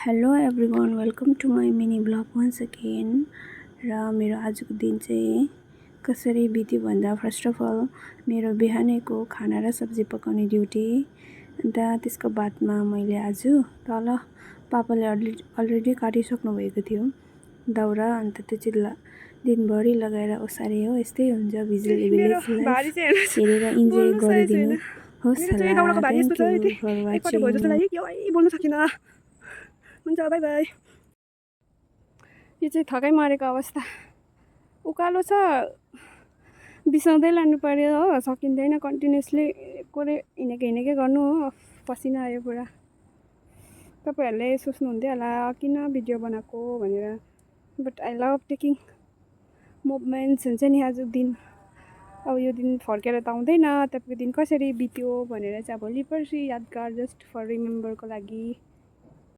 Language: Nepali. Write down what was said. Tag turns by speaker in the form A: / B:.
A: Hello everyone, welcome to my mini blog once again. र मेरो आजको दिन चाहिँ कसरी बित्यो भन्दा फर्स्ट अफ अल मेरो बिहानैको खाना र सब्जी पकाउने ड्युटी। अन्त त्यसको बादमा मैले आज तल पापाले अलरेडी काटिसक्नु भएको थियो दाउरा। अन्त त्यो चाहिँ दिनभरि लगाएर ओसारे हो। यस्तै हुन्छ भिजुअली भिलेज हेरेर इन्जोय गरिदिनु होस् होला। Thank you for watching.
B: हुन्छ, बाई बाई। यो चाहिँ थकाइ मारेको अवस्था, उकालो छ, बिसाउँदै लानु पर्यो हो, सकिँदैन कन्टिन्युसली कोरे हिँडेकै गर्नु हो। पसिना आयो पुरा। तपाईँहरूले सोच्नुहुन्थ्यो होला किन भिडियो बनाएको भनेर, but I love taking movements. हुन्छ नि आज दिन, अब यो दिन फर्केर त आउँदैन, तपाईँको दिन कसरी बित्यो भनेर चाहिँ भोलि पर्सि यादगार जस्ट फर रिमेम्बरको लागि